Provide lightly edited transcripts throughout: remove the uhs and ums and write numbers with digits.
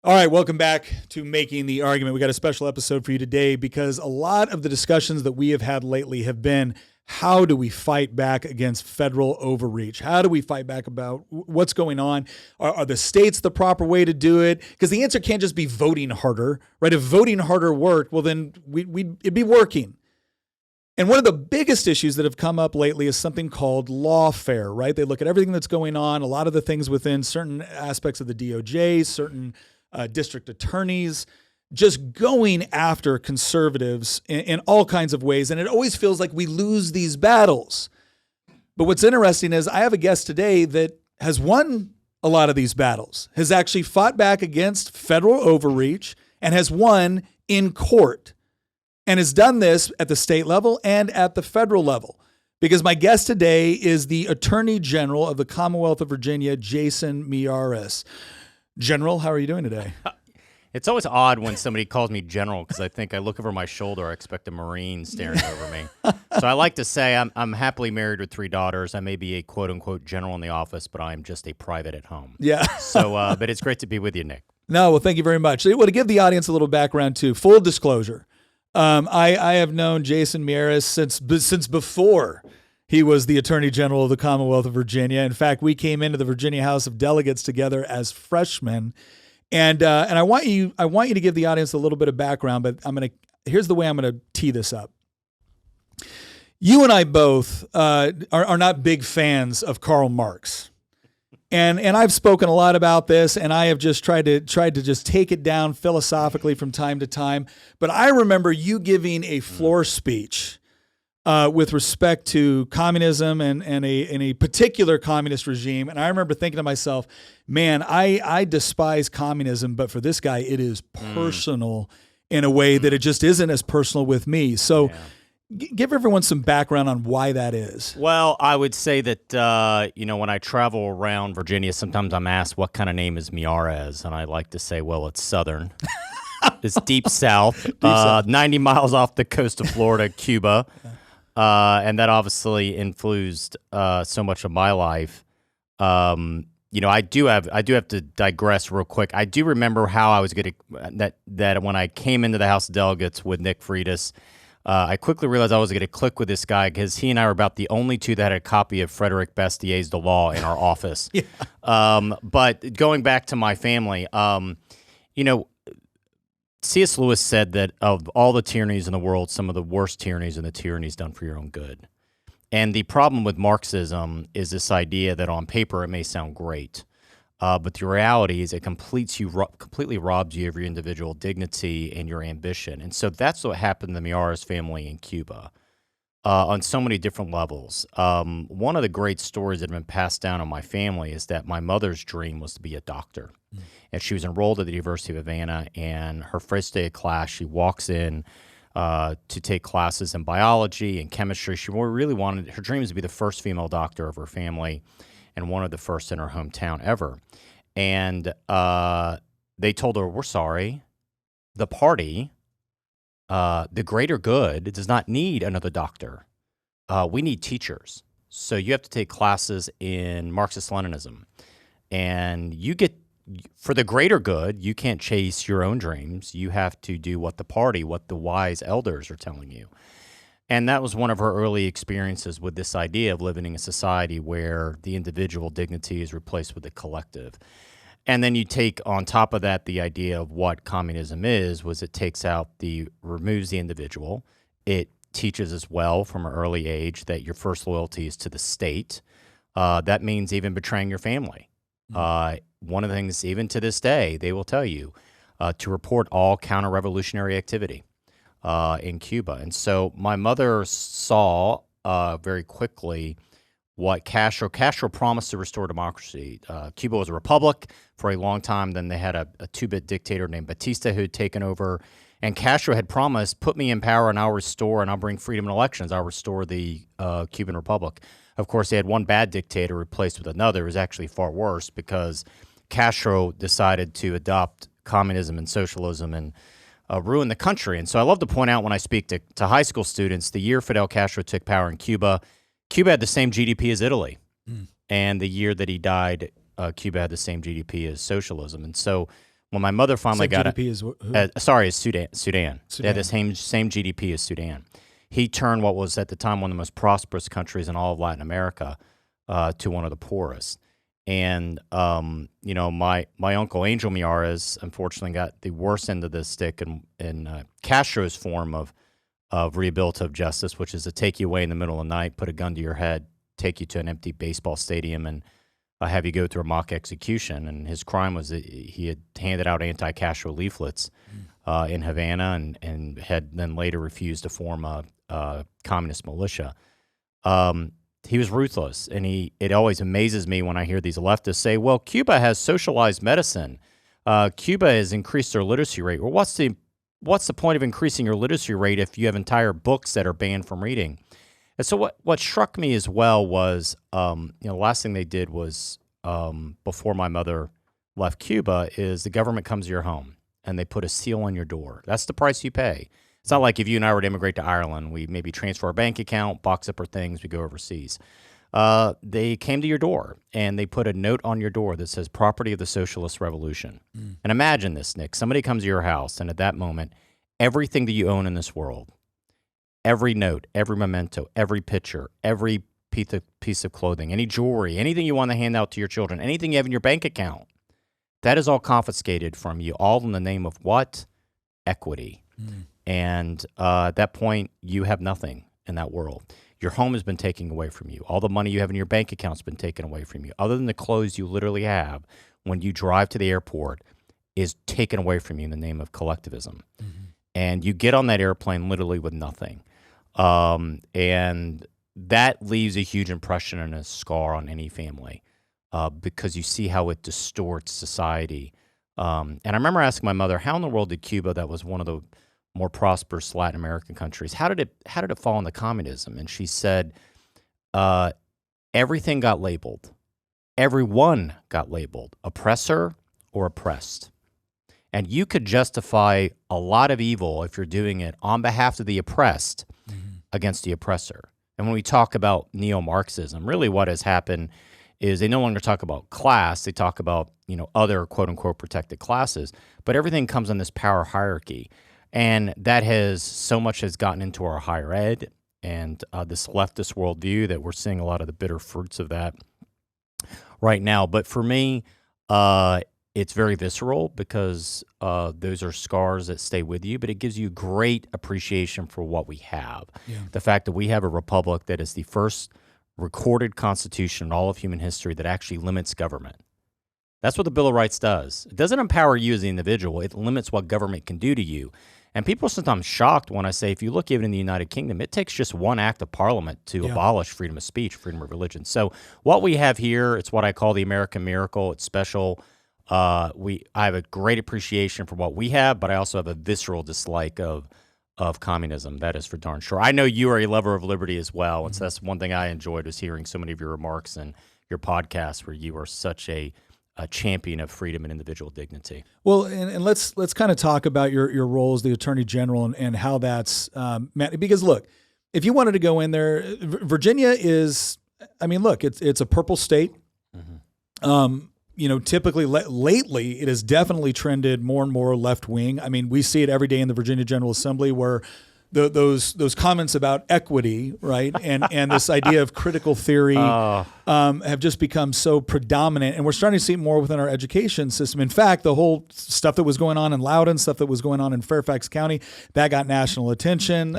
All right, welcome back to Making the Argument. We got a special episode for you today because a lot of the discussions that we have had lately have been, how do we fight back against federal overreach? How do we fight back about what's going on? Are the states the proper way to do it? Because the answer can't just be voting harder, right? If voting harder worked, well, then it'd be working. And one of the biggest issues that have come up lately is something called lawfare, right? They look at everything that's going on, a lot of the things within certain aspects of the DOJ, certain district attorneys, just going after conservatives in all kinds of ways. And it always feels like we lose these battles. But what's interesting is I have a guest today that has won a lot of these battles, has actually fought back against federal overreach and has won in court, and has done this at the state level and at the federal level. Because my guest today is the Attorney General of the Commonwealth of Virginia, Jason Miyares. General, how are you doing today? It's always odd when somebody calls me general because I think I look over my shoulder, I expect a Marine staring over me. So I like to say I'm happily married with 3 daughters. I may be a quote-unquote general in the office, but I'm just a private at home. Yeah. So, but it's great to be with you, Nick. No, well, thank you very much. Well, to give the audience a little background too, full disclosure, I have known Jason Miyares since before he was the Attorney General of the Commonwealth of Virginia. In fact, we came into the Virginia House of Delegates together as freshmen. And I want you to give the audience a little bit of background, but here's the way I'm going to tee this up. You and I both are not big fans of Karl Marx. And I've spoken a lot about this, and I have just tried to just take it down philosophically from time to time. But I remember you giving a floor speech with respect to communism and a particular communist regime. And I remember thinking to myself, man, I despise communism, but for this guy, it is personal in a way that it just isn't as personal with me. So give everyone some background on why that is. Well, I would say that, when I travel around Virginia, sometimes I'm asked what kind of name is Miyares, and I like to say, well, it's Southern. It's deep south, 90 miles off the coast of Florida, Cuba. And that obviously influenced so much of my life. I do have to digress real quick. I do remember how I was getting that when I came into the House of Delegates with Nick Freitas, I quickly realized I was going to click with this guy because he and I were about the only two that had a copy of Frederick Bastier's The Law in our office. Yeah. But going back to my family, C.S. Lewis said that of all the tyrannies in the world, some of the worst tyrannies are the tyrannies done for your own good. And the problem with Marxism is this idea that on paper it may sound great, but the reality is it completely robs you of your individual dignity and your ambition. And so that's what happened to the Miyares family in Cuba on so many different levels. One of the great stories that have been passed down on my family is that my mother's dream was to be a doctor. And she was enrolled at the University of Havana, and her first day of class, she walks in to take classes in biology and chemistry. She really wanted, her dream was to be the first female doctor of her family and one of the first in her hometown ever. And they told her, we're sorry, the party, the greater good, does not need another doctor. We need teachers. So you have to take classes in Marxist-Leninism. And for the greater good, you can't chase your own dreams. You have to do what the wise elders are telling you. And that was one of her early experiences with this idea of living in a society where the individual dignity is replaced with the collective. And then you take on top of that the idea of what communism was it removes the individual. It teaches as well from an early age that your first loyalty is to the state. That means even betraying your family. One of the things, even to this day, they will tell you to report all counter-revolutionary activity in Cuba. And so my mother saw very quickly what Castro promised to restore democracy. Cuba was a republic for a long time. Then they had a two-bit dictator named Batista who had taken over. And Castro had promised, put me in power and I'll bring freedom in elections. I'll restore the Cuban Republic. Of course, they had one bad dictator replaced with another. It was actually far worse because Castro decided to adopt communism and socialism and ruin the country. And so I love to point out when I speak to high school students, the year Fidel Castro took power in Cuba, Cuba had the same GDP as Italy. And the year that he died, Cuba had the same GDP as socialism. And so When my mother finally got GDP is who? is Sudan. They had the same GDP as Sudan. He turned what was at the time one of the most prosperous countries in all of Latin America to one of the poorest. And my uncle Angel Miyares unfortunately got the worst end of the stick in Castro's form of rehabilitative justice, which is to take you away in the middle of the night, put a gun to your head, take you to an empty baseball stadium, and have you go through a mock execution. And his crime was that he had handed out anti-Castro leaflets in Havana and had then later refused to form a communist militia. He was ruthless, and it always amazes me when I hear these leftists say, well, Cuba has socialized medicine. Cuba has increased their literacy rate. Well, what's the point of increasing your literacy rate if you have entire books that are banned from reading? And so what struck me as well was, the last thing they did was, before my mother left Cuba, is the government comes to your home and they put a seal on your door. That's the price you pay. It's not like if you and I were to immigrate to Ireland, we maybe transfer our bank account, box up our things, we go overseas. They came to your door and they put a note on your door that says property of the Socialist Revolution. And imagine this, Nick. Somebody comes to your house and at that moment, everything that you own in this world, every note, every memento, every picture, every piece of clothing, any jewelry, anything you want to hand out to your children, anything you have in your bank account, that is all confiscated from you, all in the name of what? Equity. And at that point, you have nothing in that world. Your home has been taken away from you. All the money you have in your bank account has been taken away from you. Other than the clothes you literally have when you drive to the airport is taken away from you in the name of collectivism. And you get on that airplane literally with nothing. And that leaves a huge impression and a scar on any family because you see how it distorts society. And I remember asking my mother, how in the world did Cuba, that was one of the more prosperous Latin American countries, how did it fall into communism? And she said, everything got labeled. Everyone got labeled, oppressor or oppressed. And you could justify a lot of evil if you're doing it on behalf of the oppressed against the oppressor. And when we talk about neo-Marxism, really what has happened is they no longer talk about class. They talk about, other quote-unquote protected classes. But everything comes in this power hierarchy. And that has gotten into our higher ed and this leftist worldview that we're seeing a lot of the bitter fruits of that right now. But for me, it's very visceral because those are scars that stay with you, but it gives you great appreciation for what we have. Yeah. The fact that we have a republic that is the first recorded constitution in all of human history that actually limits government. That's what the Bill of Rights does. It doesn't empower you as an individual. It limits what government can do to you. And people are sometimes shocked when I say, if you look even in the United Kingdom, it takes just one act of parliament to abolish freedom of speech, freedom of religion. So what we have here, it's what I call the American miracle. It's special. I have a great appreciation for what we have, but I also have a visceral dislike of communism. That is for darn sure. I know you are a lover of liberty as well, and so that's one thing I enjoyed was hearing so many of your remarks and your podcast where you are such a champion of freedom and individual dignity. Well, and let's kind of talk about your role as the Attorney General and how that's because look, if you wanted to go in there, Virginia is, it's a purple state. Typically lately it has definitely trended more and more left wing. I mean, we see it every day in the Virginia General Assembly where those comments about equity, right, and this idea of critical theory have just become so predominant, and we're starting to see it more within our education system. In fact, the whole stuff that was going on in Loudoun, stuff that was going on in Fairfax County, that got national attention.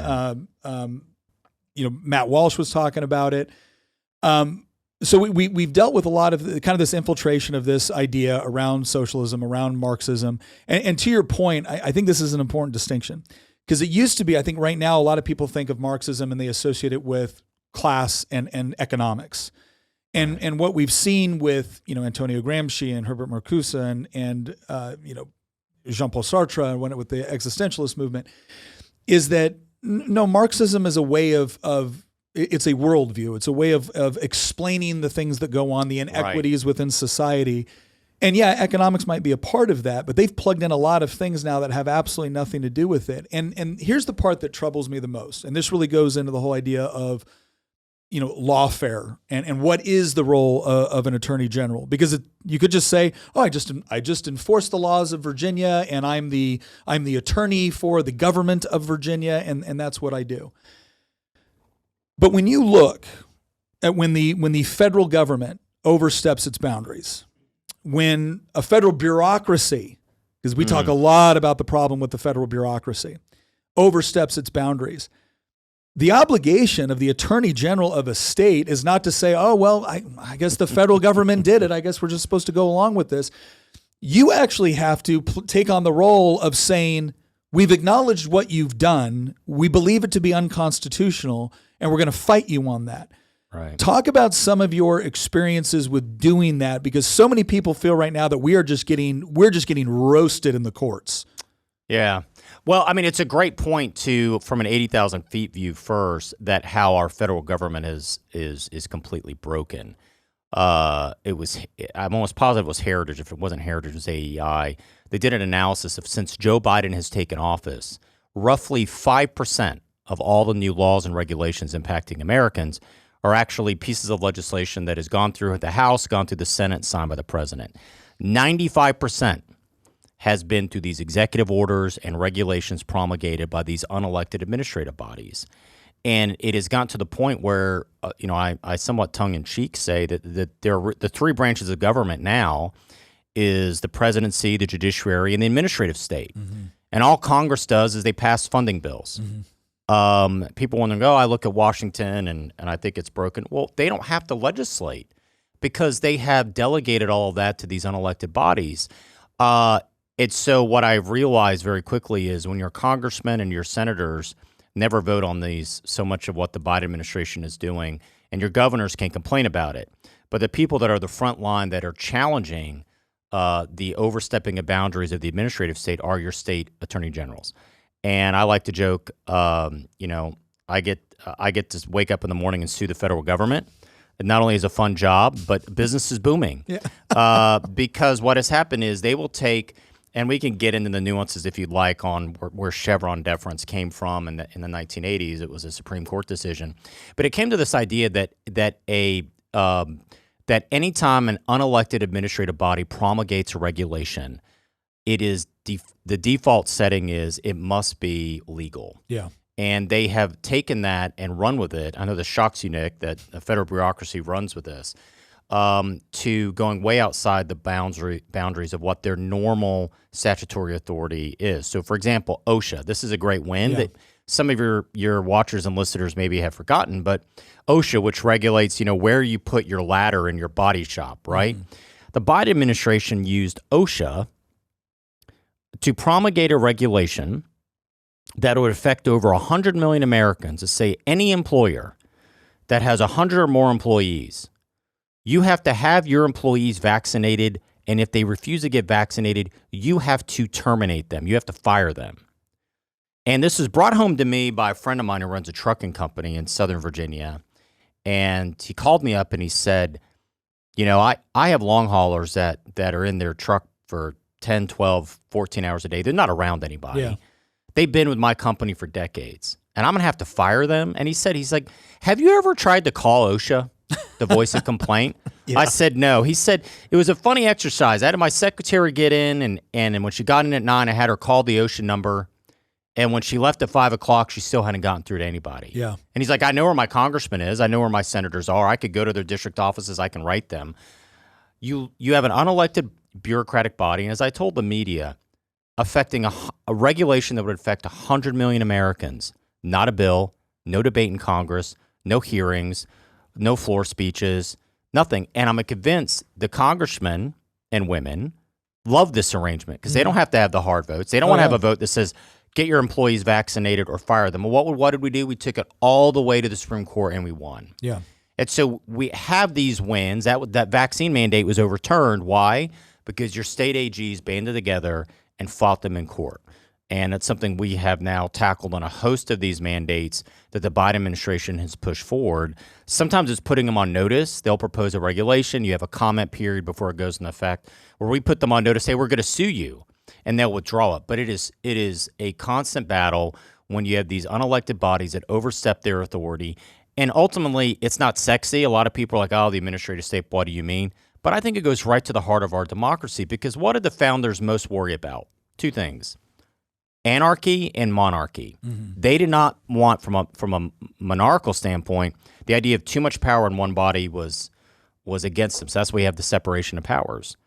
Matt Walsh was talking about it. So we've dealt with a lot of kind of this infiltration of this idea around socialism, around Marxism, and to your point, I think this is an important distinction. Because it used to be, I think right now, a lot of people think of Marxism and they associate it with class and economics. And what we've seen with, Antonio Gramsci and Herbert Marcuse and Jean-Paul Sartre and with the existentialist movement is that, no, Marxism is a way of it's a worldview. It's a way of explaining the things that go on, the inequities within society. And yeah, economics might be a part of that, but they've plugged in a lot of things now that have absolutely nothing to do with it. And here's the part that troubles me the most. And this really goes into the whole idea of, lawfare and what is the role of an attorney general? Because you could just say, oh, I just enforce the laws of Virginia, and I'm the attorney for the government of Virginia, and that's what I do. But when you look at when the federal government oversteps its boundaries, when a federal bureaucracy, because we talk a lot about the problem with the federal bureaucracy, oversteps its boundaries, the obligation of the attorney general of a state is not to say, oh, well, I guess the federal government did it. I guess we're just supposed to go along with this. You actually have to take on the role of saying, we've acknowledged what you've done. We believe it to be unconstitutional, and we're going to fight you on that. Right. Talk about some of your experiences with doing that, because so many people feel right now that we're just getting roasted in the courts. Yeah. Well, I mean, it's a great point from an 80,000 feet view first, that how our federal government is completely broken. I'm almost positive it was Heritage. If it wasn't Heritage, it was AEI. They did an analysis of, since Joe Biden has taken office, roughly 5% of all the new laws and regulations impacting Americans are actually pieces of legislation that has gone through the House, gone through the Senate, signed by the president. 95% has been through these executive orders and regulations promulgated by these unelected administrative bodies. And it has gotten to the point where, I somewhat tongue-in-cheek say that the three branches of government now is the presidency, the judiciary, and the administrative state. Mm-hmm. And all Congress does is they pass funding bills. Mm-hmm. People want to go, I look at Washington and I think it's broken. Well, they don't have to legislate because they have delegated all of that to these unelected bodies. So what I've realized very quickly is when your congressmen and your senators never vote on these, so much of what the Biden administration is doing, and your governors can complain about it. But the people that are the front line that are challenging the overstepping of boundaries of the administrative state are your state attorney generals. And I like to joke, I get to wake up in the morning and sue the federal government. It not only is a fun job, but business is booming. Yeah. Because what has happened is they will take, and we can get into the nuances if you'd like on where Chevron deference came from in the 1980s. It was a Supreme Court decision, but it came to this idea that anytime an unelected administrative body promulgates a regulation, it is the default setting is it must be legal. Yeah. And they have taken that and run with it. I know this shocks you, Nick, that the federal bureaucracy runs with this, to going way outside the boundaries of what their normal statutory authority is. So, for example, OSHA. This is a great win that some of your watchers and listeners maybe have forgotten, but OSHA, which regulates, where you put your ladder in your body shop, right? Mm. The Biden administration used OSHA to promulgate a regulation that would affect over 100 million Americans. To say any employer that has 100 or more employees, you have to have your employees vaccinated, and if they refuse to get vaccinated, you have to terminate them. You have to fire them. And this was brought home to me by a friend of mine who runs a trucking company in Southern Virginia. And he called me up and he said, I have long haulers that are in their truck for 10, 12, 14 hours a day. They're not around anybody. Yeah. They've been with my company for decades, and I'm going to have to fire them. And he's like, have you ever tried to call OSHA, the voice of complaint? Yeah. I said, no. He said, it was a funny exercise. I had my secretary get in, and when she got in at 9, I had her call the OSHA number. And when she left at 5 o'clock, she still hadn't gotten through to anybody. Yeah. And he's like, I know where my congressman is. I know where my senators are. I could go to their district offices. I can write them. You have an unelected bureaucratic body, and as I told the media, affecting a regulation that would affect 100 million Americans, not a bill, no debate in Congress, no hearings, no floor speeches, nothing. And I'm convinced the congressmen and women love this arrangement because they don't have to have the hard votes. They don't want to have a vote that says, get your employees vaccinated or fire them. Well, what did we do? We took it all the way to the Supreme Court and we won. Yeah. And so we have these wins. That vaccine mandate was overturned. Why? Because your state AGs banded together and fought them in court. And it's something we have now tackled on a host of these mandates that the Biden administration has pushed forward. Sometimes it's putting them on notice. They'll propose a regulation. You have a comment period before it goes into effect where we put them on notice, say, we're going to sue you, and they'll withdraw it. But it is a constant battle when you have these unelected bodies that overstep their authority. And ultimately, it's not sexy. A lot of people are like, oh, the administrative state, what do you mean? But I think it goes right to the heart of our democracy, because what did the founders most worry about? Two things: anarchy and monarchy. They did not want, from a monarchical standpoint, the idea of too much power in one body was against them. So that's why you have the separation of powers.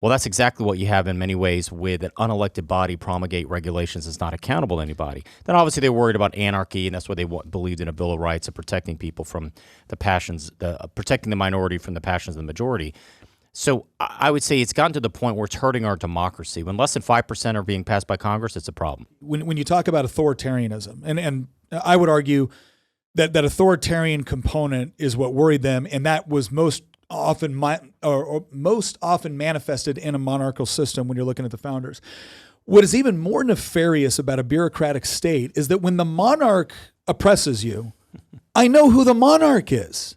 Well, that's exactly what you have in many ways with an unelected body promulgate regulations that's not accountable to anybody. Then obviously they're worried about anarchy, and that's why they believed in a Bill of Rights of protecting people from the passions, protecting the minority from the passions of the majority. So I would say it's gotten to the point where it's hurting our democracy. When less than 5% are being passed by Congress, it's a problem. When you talk about authoritarianism, and I would argue that authoritarian component is what worried them, and that was most often manifested in a monarchical system when you're looking at the founders. What is even more nefarious about a bureaucratic state is that when the monarch oppresses you, I know who the monarch is.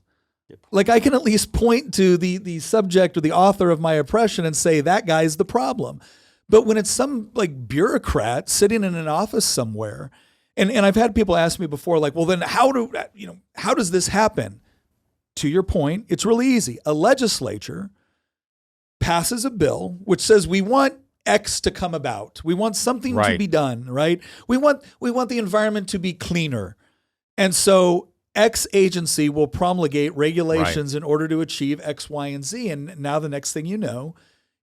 Like, I can at least point to the subject or the author of my oppression and say that guy's the problem. But when it's some like bureaucrat sitting in an office somewhere, and I've had people ask me before, like, well, then how does this happen? To your point, it's really easy. A legislature passes a bill which says we want X to come about. We want something to be done, right? We want the environment to be cleaner. And so X agency will promulgate regulations in order to achieve X, Y, and Z. And now the next thing you know,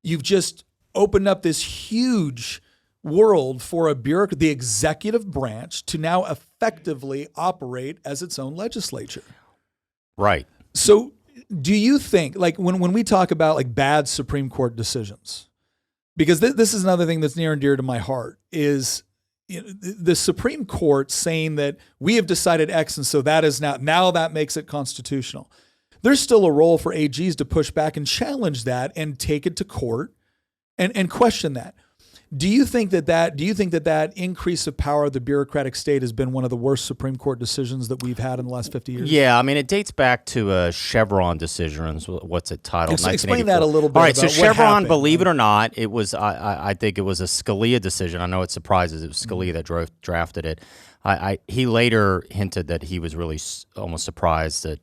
you've just opened up this huge world for the executive branch to now effectively operate as its own legislature. Right. So do you think, like, when we talk about like bad Supreme Court decisions, because this is another thing that's near and dear to my heart, is the Supreme Court saying that we have decided X, and so that is now that makes it constitutional. There's still a role for AGs to push back and challenge that and take it to court and question that. Do you think that increase of power of the bureaucratic state has been one of the worst Supreme Court decisions that we've had in the last 50 years? Yeah, I mean, it dates back to a Chevron decision. What's it titled? Explain that a little bit. All right, so Chevron, happened, believe it or not, it was. I think it was a Scalia decision. I know it surprises. It was Scalia that drafted it. He later hinted that he was really almost surprised at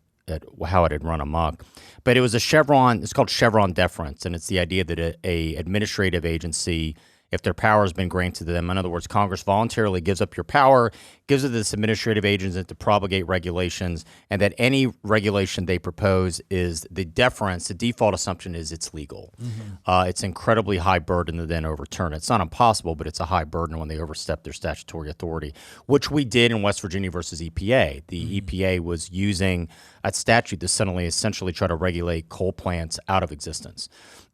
how it had run amok. But it was a Chevron. It's called Chevron deference, and it's the idea that a administrative agency, if their power has been granted to them, in other words, Congress voluntarily gives up your power, gives it to this administrative agency to promulgate regulations, and that any regulation they propose is the default assumption is it's legal. It's incredibly high burden to then overturn it. It's not impossible, but it's a high burden when they overstep their statutory authority, which we did in West Virginia versus EPA. The EPA was using a statute to essentially try to regulate coal plants out of existence.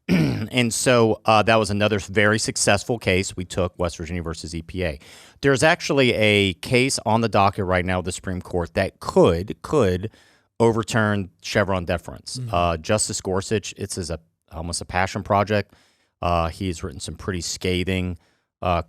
And so that was another very successful case we took, West Virginia versus EPA. There's actually a case on the docket right now with the Supreme Court that could overturn Chevron deference. Justice Gorsuch, it's almost a passion project. He's written some pretty scathing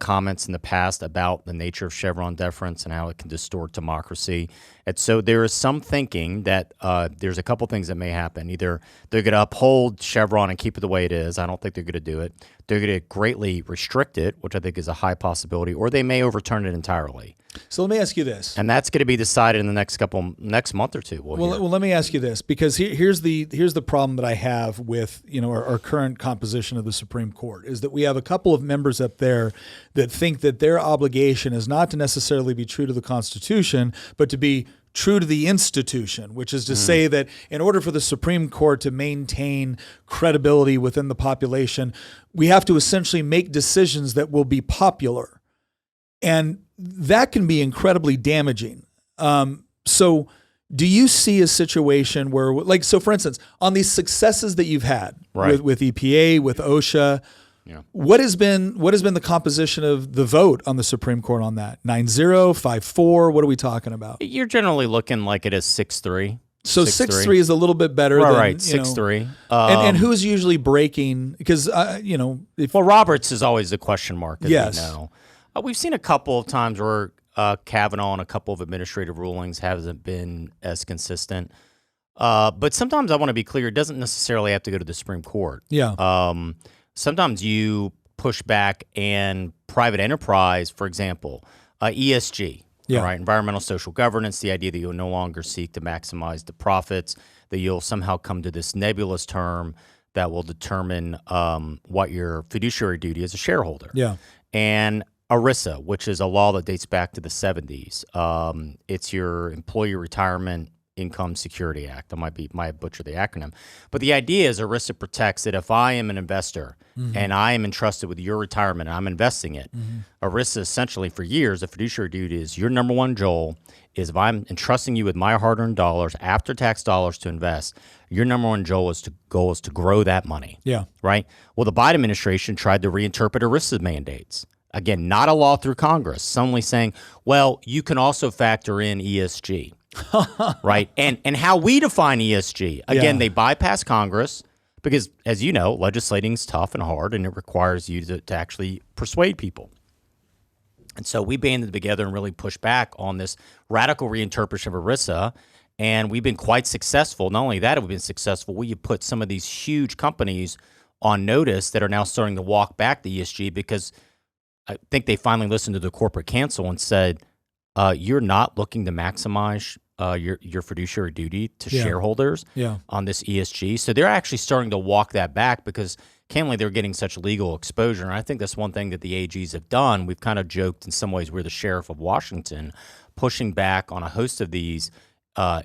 comments in the past about the nature of Chevron deference and how it can distort democracy. And so there is some thinking that there's a couple things that may happen. Either they're going to uphold Chevron and keep it the way it is. I don't think they're going to do it. They're going to greatly restrict it, which I think is a high possibility, or they may overturn it entirely. So let me ask you this. And that's going to be decided in the next month or two. Well, let me ask you this, because here's the problem that I have with our current composition of the Supreme Court is that we have a couple of members up there that think that their obligation is not to necessarily be true to the Constitution, but to be true to the institution, which is to say that in order for the Supreme Court to maintain credibility within the population, we have to essentially make decisions that will be popular. And that can be incredibly damaging. So do you see a situation where, like, so for instance, on these successes that you've had with EPA, with OSHA, what has been the composition of the vote on the Supreme Court on that? 9-0, 5-4, what are we talking about? You're generally looking like it is 6-3. So 6-3 is a little bit better than 6-3. And who's usually breaking? Because Roberts is always a question mark. Yes. You know. We've seen a couple of times where Kavanaugh and a couple of administrative rulings hasn't been as consistent. But sometimes I want to be clear, it doesn't necessarily have to go to the Supreme Court. Yeah. Sometimes you push back and private enterprise, for example, ESG. Yeah. All right. Environmental social governance, the idea that you'll no longer seek to maximize the profits, that you'll somehow come to this nebulous term that will determine what your fiduciary duty as a shareholder. Yeah. And ERISA, which is a law that dates back to the 70s. It's your Employee Retirement Income Security Act. I might butcher the acronym. But the idea is ERISA protects that if I am an investor and I am entrusted with your retirement and I'm investing it, ERISA essentially for years, the fiduciary duty is your number one goal is if I'm entrusting you with my hard-earned dollars, after-tax dollars to invest, your number one goal is to grow that money. Yeah. Right? Well, the Biden administration tried to reinterpret ERISA mandates. Again, not a law through Congress, suddenly saying, well, you can also factor in ESG. Right? And how we define ESG, again, they bypass Congress because, as you know, legislating is tough and hard, and it requires you to actually persuade people. And so we banded together and really pushed back on this radical reinterpretation of ERISA, and we've been quite successful. Not only that, we've been successful. We have put some of these huge companies on notice that are now starting to walk back the ESG because I think they finally listened to the corporate counsel and said, you're not looking to maximize your fiduciary duty to shareholders on this ESG. So they're actually starting to walk that back because candidly they're getting such legal exposure. And I think that's one thing that the AGs have done. We've kind of joked in some ways we're the sheriff of Washington, pushing back on a host of these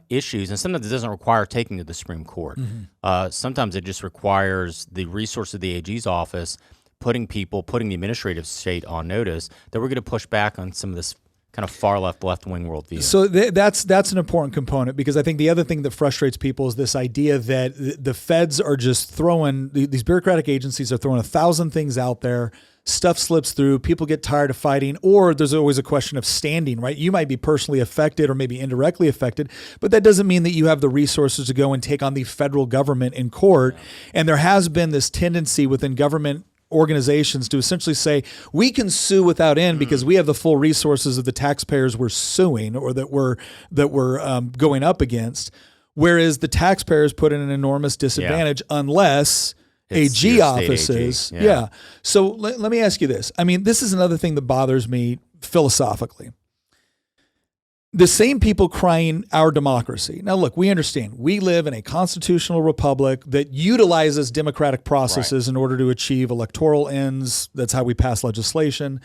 issues. And sometimes it doesn't require taking to the Supreme Court. Sometimes it just requires the resource of the AG's office putting the administrative state on notice that we're going to push back on some of this kind of far left-wing worldview. So that's an important component because I think the other thing that frustrates people is this idea that the feds are just throwing, these bureaucratic agencies are throwing 1,000 things out there, stuff slips through, people get tired of fighting, or there's always a question of standing, right? You might be personally affected or maybe indirectly affected, but that doesn't mean that you have the resources to go and take on the federal government in court. And there has been this tendency within government organizations to essentially say we can sue without end because we have the full resources of the taxpayers we're suing or that we're going up against, whereas the taxpayers put in an enormous disadvantage unless It's AG your state offices. AG. Yeah. So let me ask you this. I mean, this is another thing that bothers me philosophically. The same people crying our democracy. Now, look, we understand we live in a constitutional republic that utilizes democratic processes in order to achieve electoral ends. That's how we pass legislation.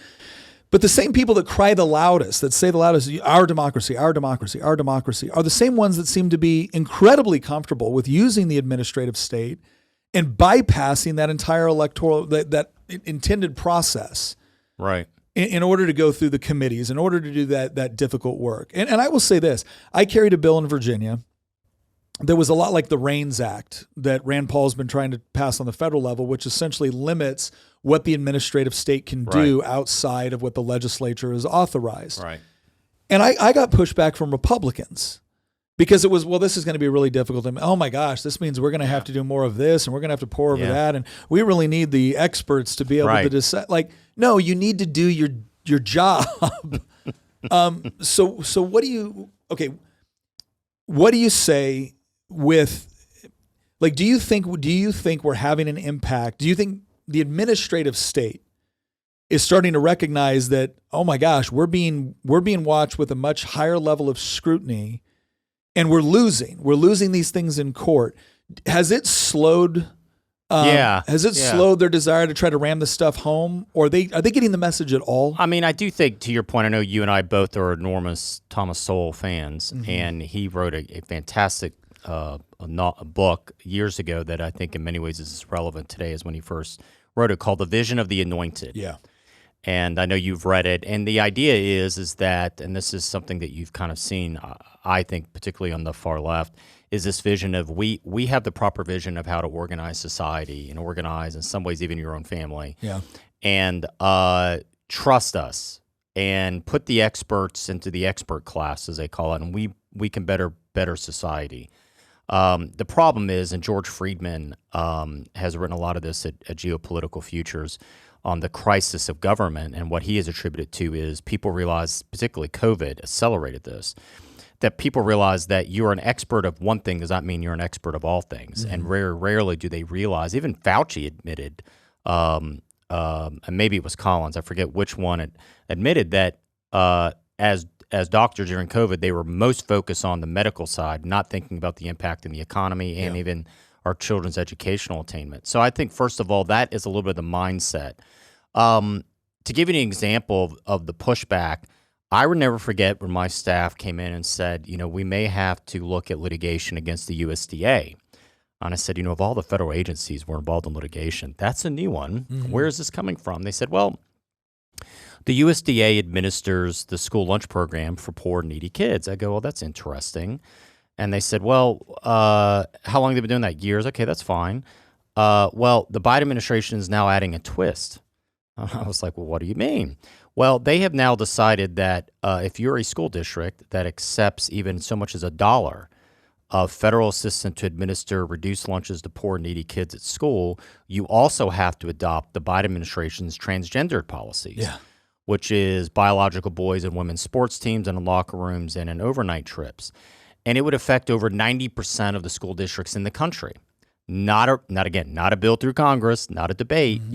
But the same people that cry the loudest, that say the loudest, our democracy, our democracy, our democracy, are the same ones that seem to be incredibly comfortable with using the administrative state and bypassing that entire electoral, that intended process. Right. In order to go through the committees, in order to do that difficult work. And I will say this, I carried a bill in Virginia that was a lot like the REINS Act that Rand Paul's been trying to pass on the federal level, which essentially limits what the administrative state can do outside of what the legislature has authorized. Right. And I got pushback from Republicans because it was, well, this is going to be really difficult. And oh my gosh, this means we're going to have to do more of this and we're going to have to pour over that. And we really need the experts to be able to decide. Like, no, you need to do your job. So what do you say with, like, do you think we're having an impact? Do you think the administrative state is starting to recognize that, oh my gosh, we're being watched with a much higher level of scrutiny and we're losing these things in court? Has it slowed slowed their desire to try to ram this stuff home, or are they getting the message at all? I mean, I do think, to your point, I know you and I both are enormous Thomas Sowell fans, and he wrote a fantastic book years ago that I think in many ways is as relevant today as when he first wrote it, called The Vision of the Anointed. Yeah. And I know you've read it. And the idea is that, and this is something that you've kind of seen, I think, particularly on the far left, is this vision of we have the proper vision of how to organize society and organize, in some ways, even your own family. Yeah. And trust us and put the experts into the expert class, as they call it, and we can better society. The problem is, and George Friedman has written a lot of this at Geopolitical Futures, on the crisis of government, and what he has attributed to is people realize, particularly COVID accelerated this, that people realize that you're an expert of one thing does not mean you're an expert of all things. And rarely do they realize, even Fauci admitted, and maybe it was Collins, I forget which one, admitted that as as doctors during COVID, they were most focused on the medical side, not thinking about the impact in the economy and even our children's educational attainment. So I think, first of all, that is a little bit of the mindset. To give you an example of the pushback, I would never forget when my staff came in and said, we may have to look at litigation against the USDA. And I said, of all the federal agencies were involved in litigation, that's a new one. Mm-hmm. Where is this coming from? They said, well, the USDA administers the school lunch program for poor and needy kids. I go, well, that's interesting. And they said, well, how long have they been doing that? Years. Okay, that's fine. Well, the Biden administration is now adding a twist. I was like, well, what do you mean? Well, they have now decided that if you're a school district that accepts even so much as $1 of federal assistance to administer reduced lunches to poor and needy kids at school, you also have to adopt the Biden administration's transgendered policies, which is biological boys and women's sports teams and in locker rooms and in overnight trips. And it would affect over 90% of the school districts in the country. Not a bill through Congress, not a debate. Mm-hmm.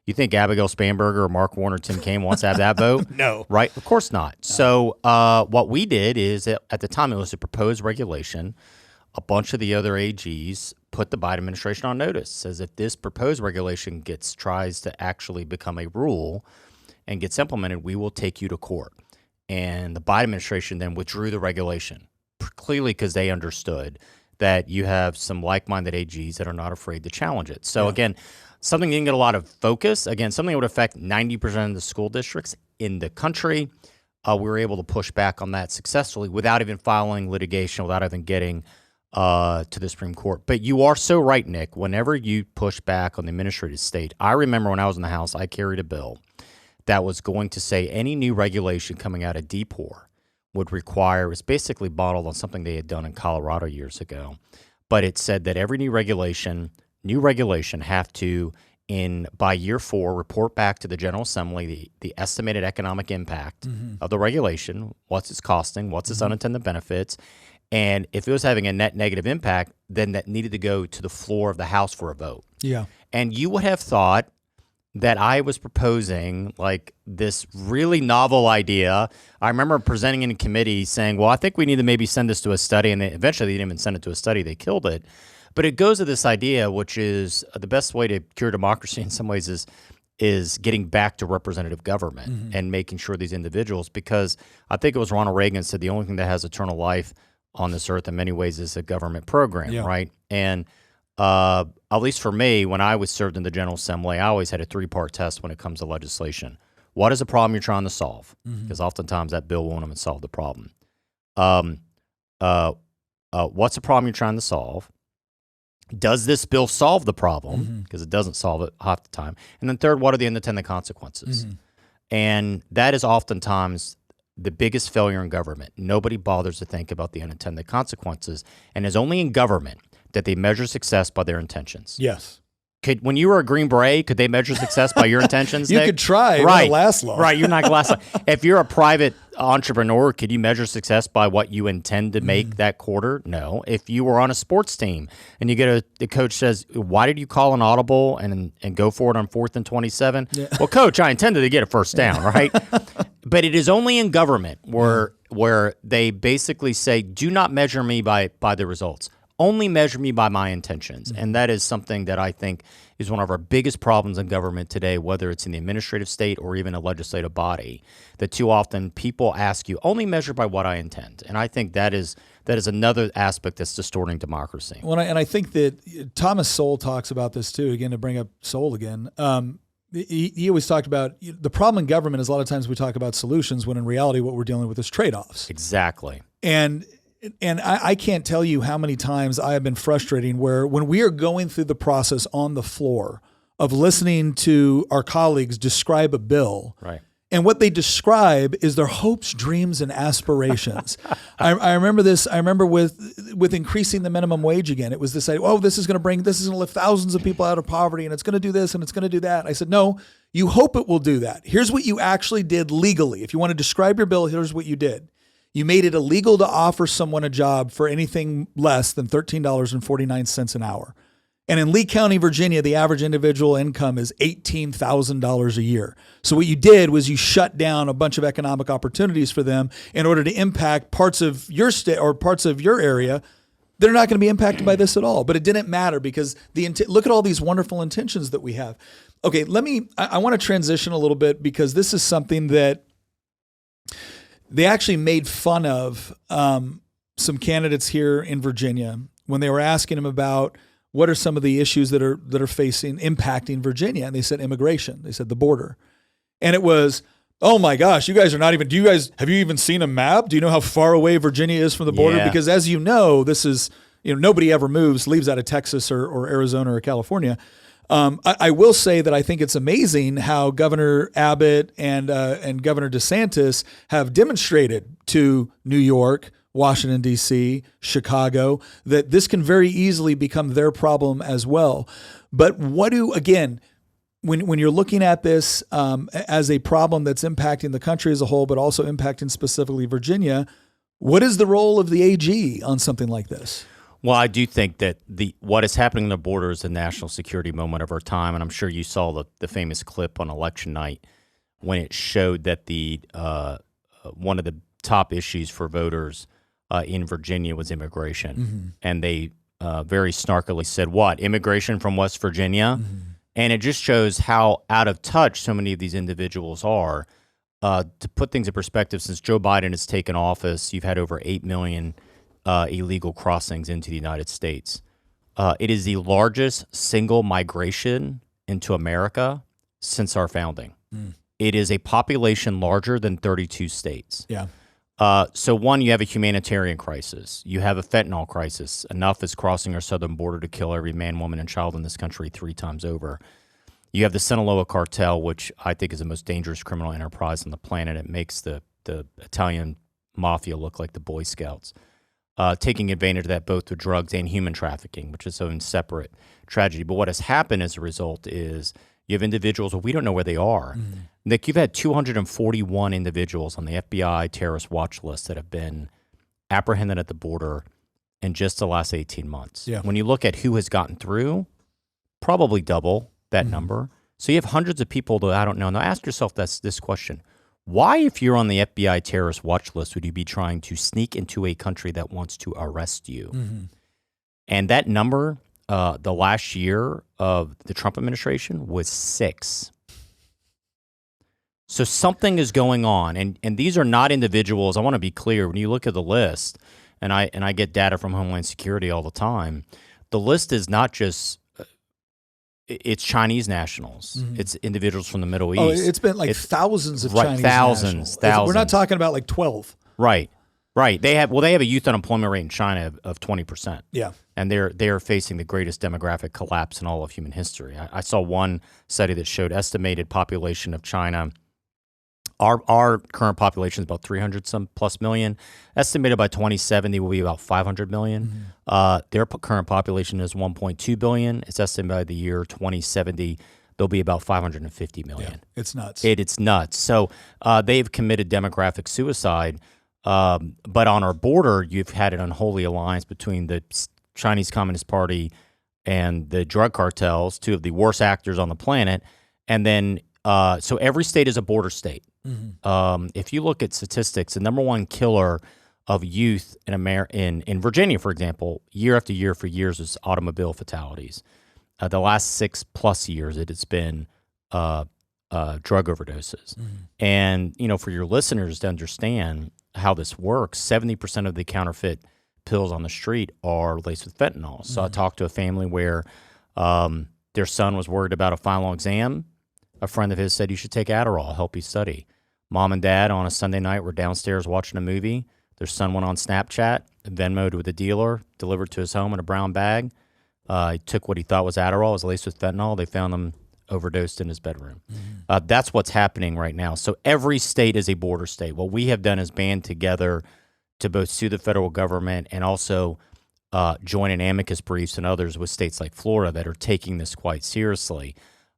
You think Abigail Spanberger or Mark Warner, Tim Kaine wants to have that vote? No. Right? Of course not. No. So what we did is, at the time, it was a proposed regulation. A bunch of the other AGs put the Biden administration on notice. Says if this proposed regulation tries to actually become a rule and gets implemented, we will take you to court. And the Biden administration then withdrew the regulation, clearly because they understood that you have some like-minded AGs that are not afraid to challenge it. So again, something that didn't get a lot of focus. Again, something that would affect 90% of the school districts in the country. We were able to push back on that successfully without even filing litigation, without even getting to the Supreme Court. But you are so right, Nick. Whenever you push back on the administrative state, I remember when I was in the House, I carried a bill that was going to say any new regulation coming out of DPOR would require, it's basically modeled on something they had done in Colorado years ago. But it said that every new regulation have to, by year 4, report back to the General Assembly the estimated economic impact of the regulation, what's it's costing, what's its unintended benefits, and if it was having a net negative impact, then that needed to go to the floor of the House for a vote. Yeah. And you would have thought that I was proposing like this really novel idea. I remember presenting in committee saying, well, I think we need to maybe send this to a study, and eventually they didn't even send it to a study, they killed it. But it goes to this idea, which is the best way to cure democracy in some ways is getting back to representative government and making sure these individuals, because I think it was Ronald Reagan said the only thing that has eternal life on this earth in many ways is a government program, right? And at least for me, when I was served in the General Assembly, I always had a 3-part test when it comes to legislation. What is the problem you're trying to solve? Because oftentimes that bill won't even solve the problem. What's the problem you're trying to solve? Does this bill solve the problem? Because it doesn't solve it half the time. And then third, what are the unintended consequences? And that is oftentimes the biggest failure in government. Nobody bothers to think about the unintended consequences. And it's only in government that they measure success by their intentions. Yes. When you were a Green Beret, could they measure success by your intentions, You Nick? could try. It won't last long. Right, you're not going to last long. If you're a private entrepreneur, could you measure success by what you intend to make that quarter? No. If you were on a sports team and you get the coach says, why did you call an audible and go for it on 4th and 27? Yeah. Well, coach, I intended to get a first down, right? But it is only in government where they basically say, do not measure me by the results. Only measure me by my intentions. And that is something that I think is one of our biggest problems in government today, whether it's in the administrative state or even a legislative body, that too often people ask you, only measure by what I intend. And I think that is another aspect that's distorting democracy. Well, and I think that Thomas Sowell talks about this too, again, to bring up Sowell again. He always talked about the problem in government is a lot of times we talk about solutions when in reality what we're dealing with is trade-offs. Exactly. And I can't tell you how many times I have been frustrating where when we are going through the process on the floor of listening to our colleagues describe a bill, right, and what they describe is their hopes, dreams, and aspirations. I remember this. I remember with increasing the minimum wage again. It was this idea, this is going to lift thousands of people out of poverty, and it's going to do this, and it's going to do that. I said, no, you hope it will do that. Here's what you actually did legally. If you want to describe your bill, here's what you did. You made it illegal to offer someone a job for anything less than $13.49 an hour. And in Lee County, Virginia, the average individual income is $18,000 a year. So what you did was you shut down a bunch of economic opportunities for them in order to impact parts of your state or parts of your area. They're not going to be impacted by this at all. But it didn't matter because look at all these wonderful intentions that we have. Okay, I want to transition a little bit because this is something that they actually made fun of some candidates here in Virginia when they were asking them about what are some of the issues that are impacting Virginia? And they said immigration. They said the border. And it was, oh my gosh, have you even seen a map? Do you know how far away Virginia is from the border? Yeah. Because as you know, this is, nobody ever leaves out of Texas or Arizona or California. I will say that I think it's amazing how Governor Abbott and Governor DeSantis have demonstrated to New York, Washington, D.C., Chicago, that this can very easily become their problem as well. But when you're looking at this as a problem that's impacting the country as a whole, but also impacting specifically Virginia, what is the role of the AG on something like this? Well, I do think that what is happening on the border is a national security moment of our time, and I'm sure you saw the famous clip on election night when it showed that one of the top issues for voters in Virginia was immigration. Mm-hmm. And they very snarkily said, what, immigration from West Virginia? Mm-hmm. And it just shows how out of touch so many of these individuals are. To put things in perspective, since Joe Biden has taken office, you've had over 8 million illegal crossings into the United States. It is the largest single migration into America since our founding. Mm. It is a population larger than 32 states. Yeah. So one, you have a humanitarian crisis. You have a fentanyl crisis. Enough is crossing our southern border to kill every man, woman, and child in this country 3 times over. You have the Sinaloa cartel, which I think is the most dangerous criminal enterprise on the planet. It makes the Italian mafia look like the Boy Scouts, taking advantage of that both with drugs and human trafficking, which is its own separate tragedy. But what has happened as a result is you have individuals, we don't know where they are. Mm. Nick, you've had 241 individuals on the FBI terrorist watch list that have been apprehended at the border in just the last 18 months. Yeah. When you look at who has gotten through, probably double that number. So you have hundreds of people that I don't know. Now ask yourself this question. Why, if you're on the FBI terrorist watch list, would you be trying to sneak into a country that wants to arrest you? Mm-hmm. And that number, the last year of the Trump administration, was 6. So something is going on, and these are not individuals. I want to be clear. When you look at the list, and I get data from Homeland Security all the time, the list is not just it's Chinese nationals. Mm-hmm. It's individuals from the Middle East. Oh, it's been like thousands of Chinese nationals. Thousands. We're not talking about like 12. Right. They have a youth unemployment rate in China of 20%. Yeah. And they're facing the greatest demographic collapse in all of human history. I saw one study that showed estimated population of China. Our current population is about 300 some plus million. Estimated by 2070 will be about 500 million. Mm-hmm. Their current population is 1.2 billion. It's estimated by the year 2070 they'll be about 550 million. Yeah, it's nuts. It's nuts. So they've committed demographic suicide. But on our border, you've had an unholy alliance between the Chinese Communist Party and the drug cartels, 2 of the worst actors on the planet. And then, so every state is a border state. Mm-hmm. If you look at statistics, the number one killer of youth in Virginia, for example, year after year for years is automobile fatalities. The last 6+ years, it has been drug overdoses. Mm-hmm. And, for your listeners to understand how this works, 70% of the counterfeit pills on the street are laced with fentanyl. So I talked to a family where their son was worried about a final exam. A friend of his said, you should take Adderall, help you study. Mom and dad on a Sunday night were downstairs watching a movie. Their son went on Snapchat, Venmo'd with a dealer, delivered to his home in a brown bag. He took what he thought was Adderall, it was laced with fentanyl. They found him overdosed in his bedroom. Mm-hmm. That's what's happening right now. So every state is a border state. What we have done is band together to both sue the federal government and also join in amicus briefs and others with states like Florida that are taking this quite seriously.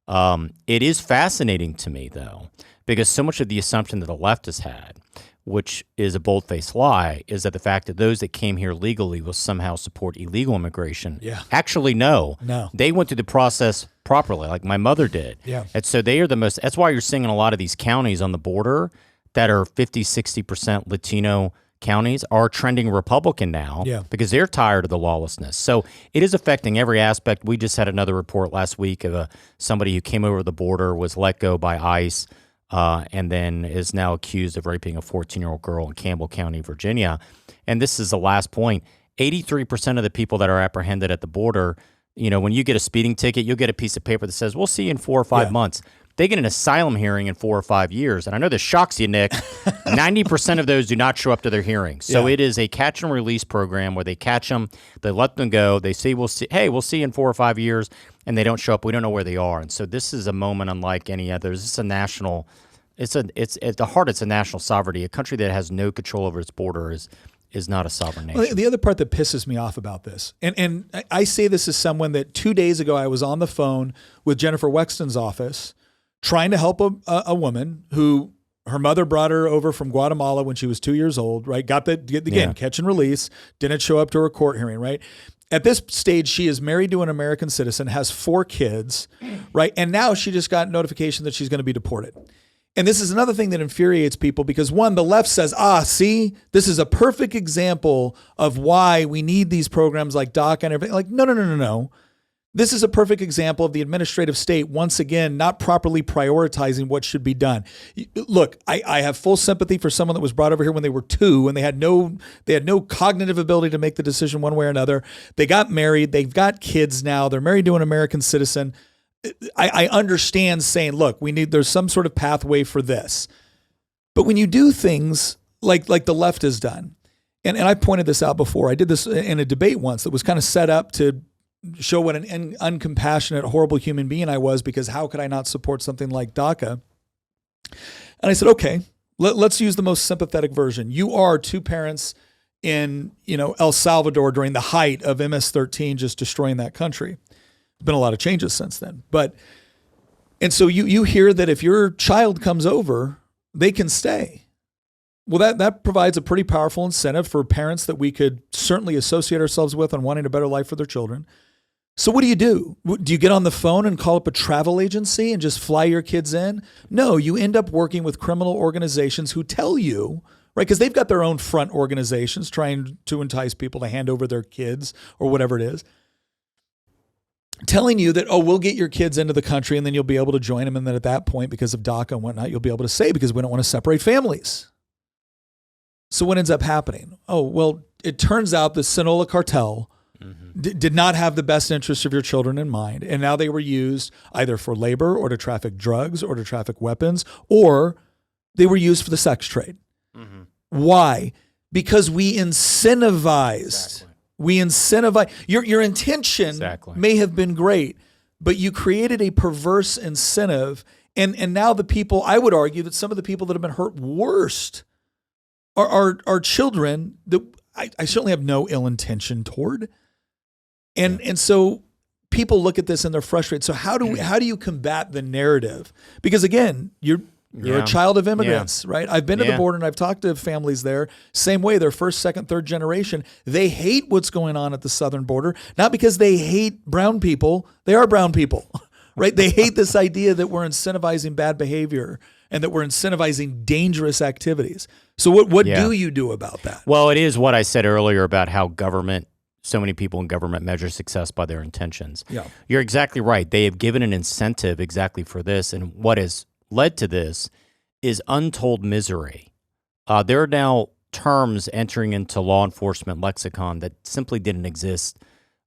It is fascinating to me, though, because so much of the assumption that the left has had, which is a bold-faced lie, is that the fact that those that came here legally will somehow support illegal immigration. Yeah. Actually, no. No. They went through the process properly, like my mother did. Yeah. And so they are the most – that's why you're seeing in a lot of these counties on the border that are 50, 60% Latino counties are trending Republican now because they're tired of the lawlessness. So it is affecting every aspect. We just had another report last week of somebody who came over the border, was let go by ICE, and then is now accused of raping a 14-year-old girl in Campbell County, Virginia. And this is the last point. 83% of the people that are apprehended at the border, when you get a speeding ticket, you'll get a piece of paper that says, we'll see you in 4 or 5 months. They get an asylum hearing in 4 or 5 years. And I know this shocks you, Nick. 90% of those do not show up to their hearings. So it is a catch and release program where they catch them, they let them go, they say, we'll see you in 4 or 5 years, and they don't show up. We don't know where they are. And so this is a moment unlike any other. This is a national, it's at the heart, it's a national sovereignty. A country that has no control over its border is not a sovereign nation. Well, the other part that pisses me off about this, and I say this as someone that 2 days ago I was on the phone with Jennifer Wexton's office trying to help a woman who her mother brought her over from Guatemala when she was 2 years old, right? Catch and release, didn't show up to her court hearing, right? At this stage, she is married to an American citizen, has 4 kids, right? And now she just got notification that she's going to be deported. And this is another thing that infuriates people because, one, the left says, see, this is a perfect example of why we need these programs like DACA and everything. Like, no. This is a perfect example of the administrative state, once again, not properly prioritizing what should be done. Look, I have full sympathy for someone that was brought over here when they were 2 and they had no cognitive ability to make the decision one way or another. They got married. They've got kids now. They're married to an American citizen. I understand saying, look, there's some sort of pathway for this. But when you do things like the left has done, and I pointed this out before, I did this in a debate once that was kind of set up to show what an uncompassionate, horrible human being I was, because how could I not support something like DACA? And I said, okay, let's use the most sympathetic version. You are 2 parents in El Salvador during the height of MS-13 just destroying that country. There's been a lot of changes since then. And so you hear that if your child comes over, they can stay. Well, that provides a pretty powerful incentive for parents that we could certainly associate ourselves with on wanting a better life for their children. So what do? Do you get on the phone and call up a travel agency and just fly your kids in? No, you end up working with criminal organizations who tell you, right, because they've got their own front organizations trying to entice people to hand over their kids or whatever it is, telling you that, we'll get your kids into the country and then you'll be able to join them. And then at that point, because of DACA and whatnot, you'll be able to say, because we don't want to separate families. So what ends up happening? It turns out the Sinaloa cartel did not have the best interests of your children in mind. And now they were used either for labor or to traffic drugs or to traffic weapons, or they were used for the sex trade. Mm-hmm. Why? Because we incentivized. Exactly. We incentivize. Your intention may have been great, but you created a perverse incentive. And now the people, I would argue that some of the people that have been hurt worst are children that I certainly have no ill intention toward. And so people look at this and they're frustrated. So how do you combat the narrative? Because again, you're a child of immigrants, right? I've been to the border and I've talked to families there. Same way, they're first, second, third generation. They hate what's going on at the southern border, not because they hate brown people. They are brown people, right? They hate this idea that we're incentivizing bad behavior and that we're incentivizing dangerous activities. So what do you do about that? Well, it is what I said earlier about how so many people in government measure success by their intentions. Yeah. You're exactly right. They have given an incentive exactly for this. And what has led to this is untold misery. There are now terms entering into law enforcement lexicon that simply didn't exist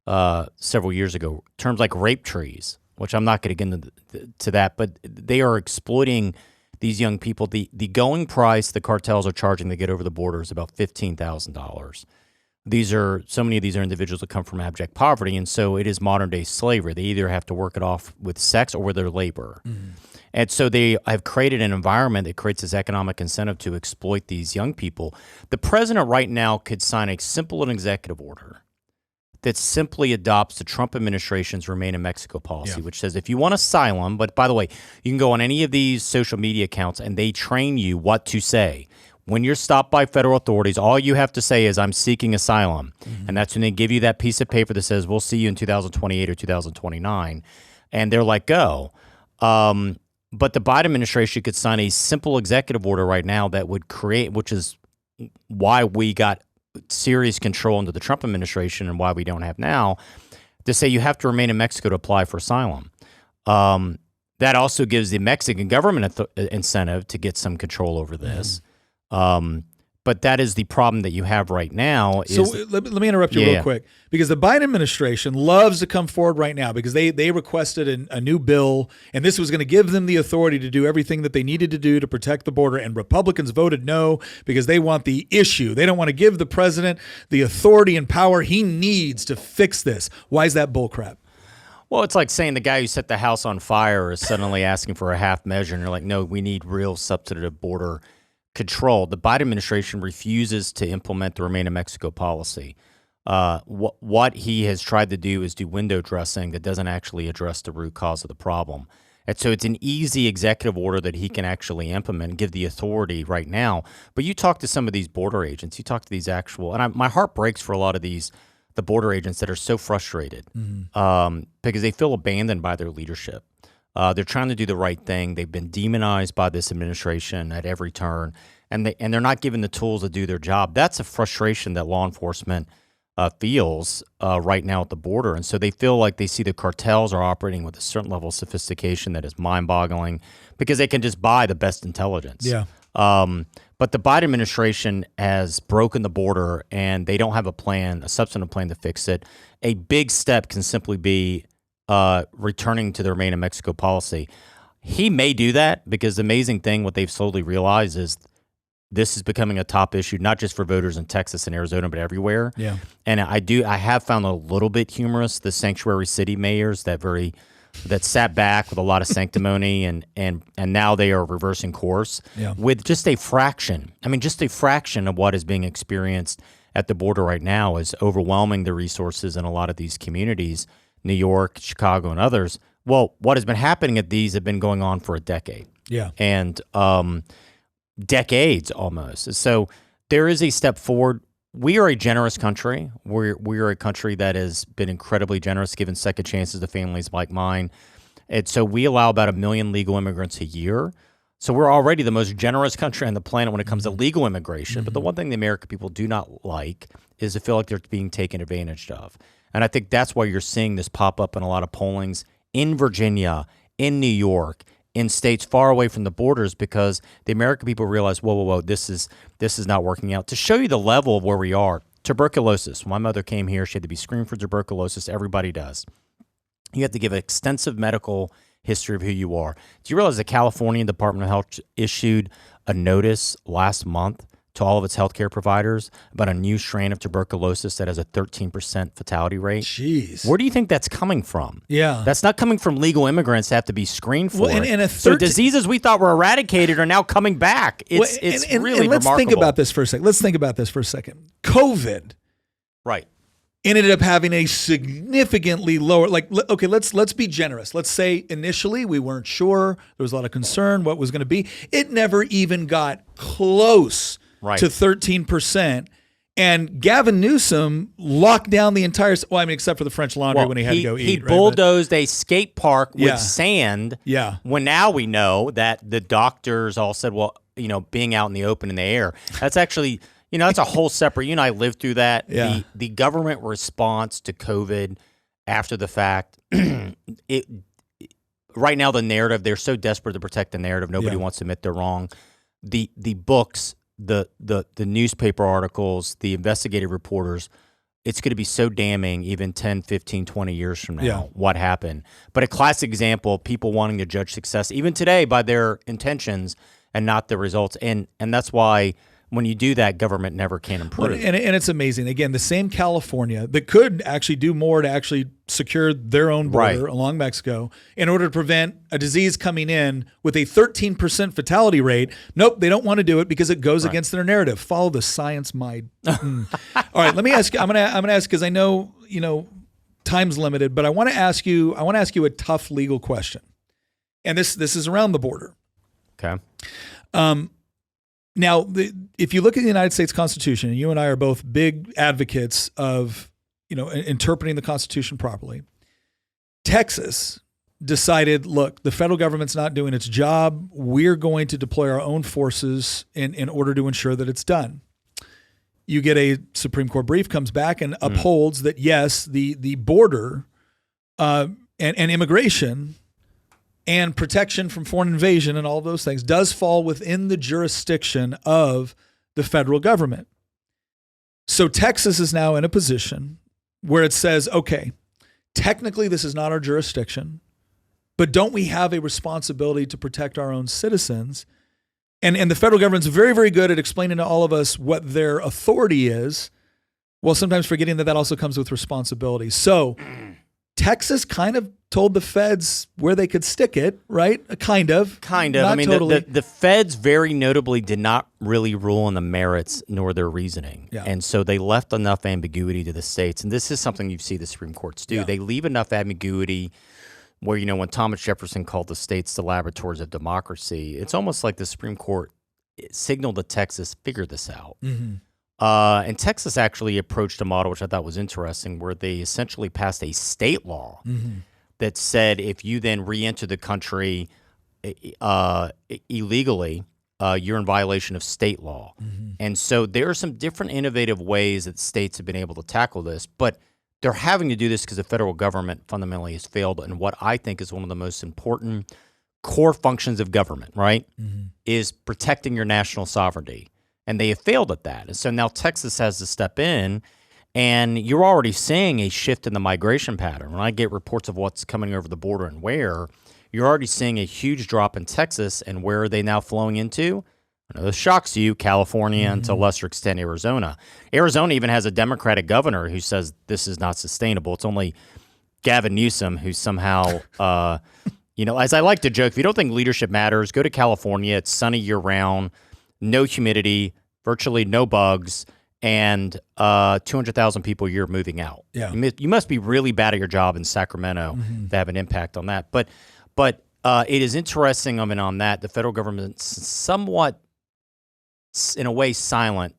several years ago. Terms like rape trees, which I'm not going to get into that, but they are exploiting these young people. The going price the cartels are charging to get over the border is about $15,000. So many of these are individuals that come from abject poverty, and so it is modern day slavery. They either have to work it off with sex or with their labor. Mm-hmm. And so they have created an environment that creates this economic incentive to exploit these young people. The president right now could sign a simple and executive order that simply adopts the Trump administration's Remain in Mexico policy, Yeah. which says if you want asylum, but by the way, you can go on any of these social media accounts and they train you what to say. When you're stopped by federal authorities, all you have to say is, I'm seeking asylum. And that's when they give you that piece of paper that says, we'll see you in 2028 or 2029. And they're like, go. But the Biden administration could sign a simple executive order right now that would create, which is why we got serious control under the Trump administration and why we don't have now, to say you have to remain in Mexico to apply for asylum. That also gives the Mexican government incentive to get some control over this. But that is the problem that you have right now. So let me interrupt you real quick, because the Biden administration loves to come forward right now because they requested a new bill, and this was going to give them the authority to do everything that they needed to do to protect the border. And Republicans voted no because they want the issue. They don't want to give the president the authority and power he needs to fix this. Why is that bullcrap? Well, it's like saying the guy who set the house on fire is suddenly asking for a half measure, and you're like, no, we need real substantive border control. The Biden administration refuses to implement the Remain in Mexico policy. What he has tried to do is do window dressing that doesn't actually address the root cause of the problem. And so it's an easy executive order that he can actually implement and give the authority right now. But you talk to some of these border agents, you talk to these actual, and my heart breaks for a lot of the border agents that are so frustrated because they feel abandoned by their leadership. They're trying to do the right thing. They've been demonized by this administration at every turn, and they're not given the tools to do their job. That's a frustration that law enforcement feels right now at the border, and so they feel like they see the cartels are operating with a certain level of sophistication that is mind-boggling because they can just buy the best intelligence. Yeah. But the Biden administration has broken the border, and they don't have a substantive plan to fix it. A big step can simply be returning to the Remain in Mexico policy. He may do that because the amazing thing, what they've slowly realized is this is becoming a top issue, not just for voters in Texas and Arizona, but everywhere. Yeah. And I have found a little bit humorous the sanctuary city mayors that sat back with a lot of sanctimony and now they are reversing course with just a fraction. I mean, just a fraction of what is being experienced at the border right now is overwhelming the resources in a lot of these communities. New York, Chicago, and others. Well, what has been happening at these have been going on for a decade. Yeah. And decades almost. So there is a step forward. We are a generous country. We are a country that has been incredibly generous, given second chances to families like mine. And so we allow about 1 million legal immigrants a year. So we're already the most generous country on the planet when it comes to legal immigration. But the one thing the American people do not like is to feel like they're being taken advantage of. And I think that's why you're seeing this pop up in a lot of pollings in Virginia, in New York, in states far away from the borders, because the American people realize, whoa, this is not working out. To show you the level of where we are, tuberculosis. When my mother came here, she had to be screened for tuberculosis. Everybody does. You have to give an extensive medical history of who you are. Do you realize the California Department of Health issued a notice last month to all of its healthcare providers about a new strain of tuberculosis that has a 13% fatality rate? Jeez. Where do you think that's coming from? Yeah. That's not coming from legal immigrants that have to be screened for it. And so diseases we thought were eradicated are now coming back. It's really let's remarkable. think about this for a second. COVID. Right. Ended up having a significantly lower, okay, let's be generous. Let's say initially we weren't sure. There was a lot of concern what was going to be. It never even got close to 13%. And Gavin Newsom locked down the entire, except for the French Laundry when he had to go eat. He bulldozed a skate park with sand. Yeah. When now we know that the doctors all said, being out in the open in the air, that's actually, that's a whole separate, I lived through that. Yeah. The government response to COVID after the fact, right now the narrative, they're so desperate to protect the narrative. Nobody wants to admit they're wrong. The books, the newspaper articles, the investigative reporters, it's going to be so damning even 10, 15, 20 years from now what happened. But a classic example of people wanting to judge success even today by their intentions and not the results. And that's why when you do that, government never can improve. Well, and it's amazing. Again, the same California that could actually do more to actually secure their own border along Mexico in order to prevent a disease coming in with a 13% fatality rate. Nope, they don't want to do it because it goes against their narrative. Follow the science, All right, let me ask you. I'm gonna ask because I know time's limited, but I want to ask you a tough legal question. And this is around the border. Okay. Now, if you look at the United States Constitution, and you and I are both big advocates of, interpreting the Constitution properly, Texas decided, look, the federal government's not doing its job. We're going to deploy our own forces in order to ensure that it's done. You get a Supreme Court brief, comes back and upholds that, yes, the border and immigration and protection from foreign invasion and all of those things does fall within the jurisdiction of the federal government. So Texas is now in a position where it says, okay, technically this is not our jurisdiction, but don't we have a responsibility to protect our own citizens? And the federal government's very, very good at explaining to all of us what their authority is, while sometimes forgetting that also comes with responsibility. So Texas kind of told the feds where they could stick it, right? Kind of. Not I mean, totally. the feds very notably did not really rule on the merits nor their reasoning. Yeah. And so they left enough ambiguity to the states. And this is something you see the Supreme Courts do. Yeah. They leave enough ambiguity where, when Thomas Jefferson called the states the laboratories of democracy, it's almost like the Supreme Court signaled to Texas, figure this out. Mm-hmm. And Texas actually approached a model, which I thought was interesting, where they essentially passed a state law that said if you then re-enter the country illegally, you're in violation of state law. And so there are some different innovative ways that states have been able to tackle this, but they're having to do this because the federal government fundamentally has failed in what I think is one of the most important core functions of government, right, is protecting your national sovereignty. And they have failed at that. And so now Texas has to step in, and you're already seeing a shift in the migration pattern. When I get reports of what's coming over the border and where, you're already seeing a huge drop in Texas. And where are they now flowing into? I know this shocks you, California, and to a lesser extent, Arizona. Arizona even has a Democratic governor who says this is not sustainable. It's only Gavin Newsom who somehow, as I like to joke, if you don't think leadership matters, go to California. It's sunny year-round, no humidity, virtually no bugs, and 200,000 people a year moving out. Yeah. You must be really bad at your job in Sacramento to have an impact on that. But it is interesting, on that, the federal government's somewhat, in a way, silent,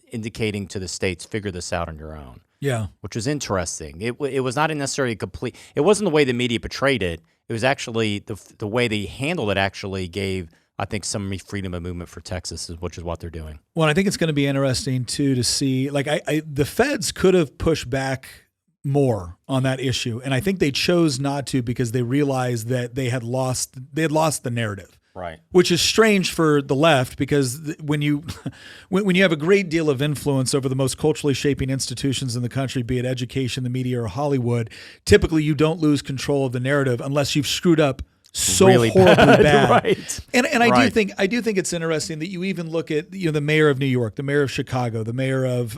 indicating to the states, figure this out on your own. Yeah. Which was interesting. It was not necessarily complete. It wasn't the way the media portrayed it. It was actually the way they handled it actually gave, I think, some freedom of movement for Texas, which is what they're doing. Well, I think it's going to be interesting, too, to see, the feds could have pushed back more on that issue. And I think they chose not to because they realized that they had lost the narrative. Right. Which is strange for the left, because when you have a great deal of influence over the most culturally shaping institutions in the country, be it education, the media, or Hollywood, typically you don't lose control of the narrative unless you've screwed up so really horribly bad. Right. And I Right. do think it's interesting that you even look at the mayor of New York, the mayor of Chicago, the mayor of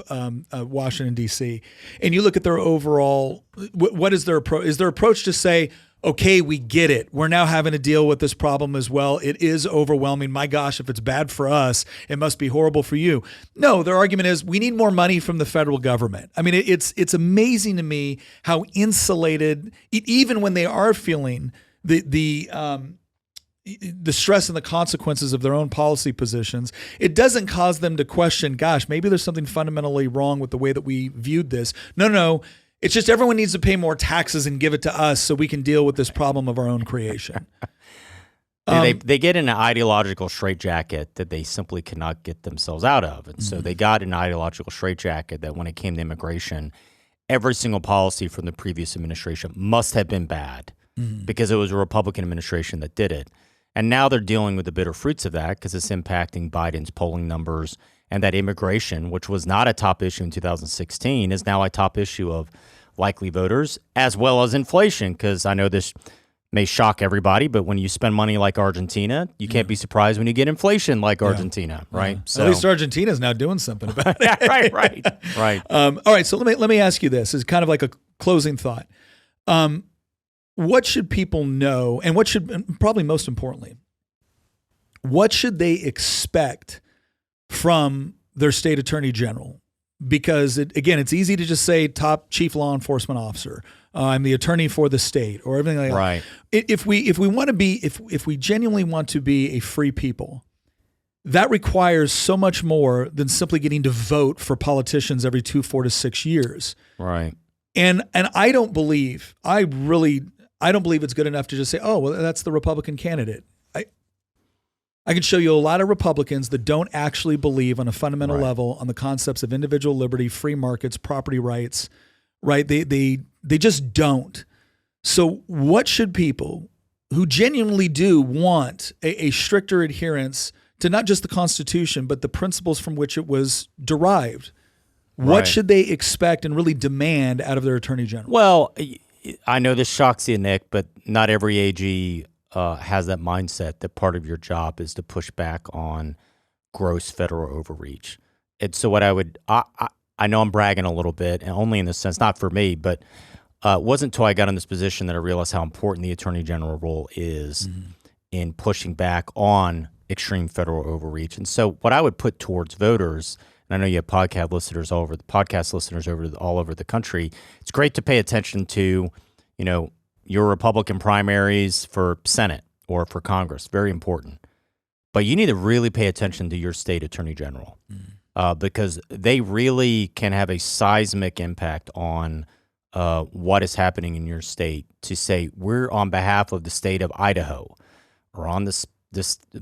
Washington D.C., and you look at their overall. What is their approach? Is their approach to say, okay, we get it. We're now having to deal with this problem as well. It is overwhelming. My gosh, if it's bad for us, it must be horrible for you. No, their argument is we need more money from the federal government. I mean, it's amazing to me how insulated, even when they are feeling the stress and the consequences of their own policy positions, it doesn't cause them to question, gosh, maybe there's something fundamentally wrong with the way that we viewed this. No. It's just everyone needs to pay more taxes and give it to us so we can deal with this problem of our own creation. They get in an ideological straitjacket that they simply cannot get themselves out of. And so they got an ideological straitjacket that when it came to immigration, every single policy from the previous administration must have been bad because it was a Republican administration that did it. And now they're dealing with the bitter fruits of that because it's impacting Biden's polling numbers, and that immigration, which was not a top issue in 2016, is now a top issue of likely voters, as well as inflation, because I know this may shock everybody, but when you spend money like Argentina, you can't be surprised when you get inflation like Argentina, right? So, at least Argentina's now doing something about it. Right. All right, so let me ask you this as kind of like a closing thought. What should people know, and probably most importantly, what should they expect from their state attorney general? because it's easy to just say top chief law enforcement officer. I'm the attorney for the state or everything like that. Right. If we want to be, if we genuinely want to be a free people, that requires so much more than simply getting to vote for politicians every 2, 4 to 6 years. Right. And I don't believe it's good enough to just say, oh, well, that's the Republican candidate. I can show you a lot of Republicans that don't actually believe on a fundamental level on the concepts of individual liberty, free markets, property rights, right? They just don't. So what should people who genuinely do want a stricter adherence to not just the Constitution, but the principles from which it was derived, what should they expect and really demand out of their attorney general? Well, I know this shocks you, Nick, but not every AG has that mindset that part of your job is to push back on gross federal overreach. And so what I know I'm bragging a little bit, and only in the sense, not for me, but it wasn't until I got in this position that I realized how important the attorney general role is in pushing back on extreme federal overreach. And so what I would put towards voters, and I know you have podcast listeners all over the country, it's great to pay attention to, your Republican primaries for Senate or for Congress, very important. But you need to really pay attention to your state attorney general because they really can have a seismic impact on what is happening in your state. To say, we're on behalf of the state of Idaho or on this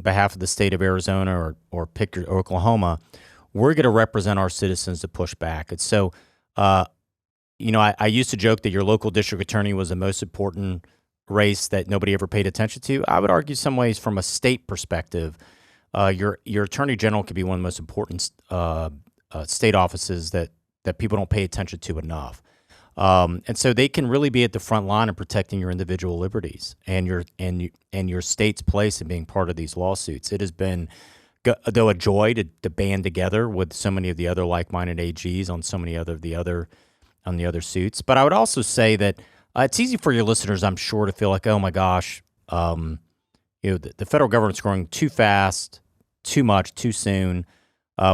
behalf of the state of Arizona or pick your Oklahoma, we're going to represent our citizens to push back. And so, I used to joke that your local district attorney was the most important race that nobody ever paid attention to. I would argue some ways from a state perspective, your attorney general could be one of the most important state offices that people don't pay attention to enough. And so they can really be at the front line of protecting your individual liberties and your state's place in being part of these lawsuits. It has been, though, a joy to band together with so many of the other like-minded AGs on so many other on the other suits. But I would also say that it's easy for your listeners, I'm sure, to feel like, oh my gosh, the federal government's growing too fast, too much, too soon.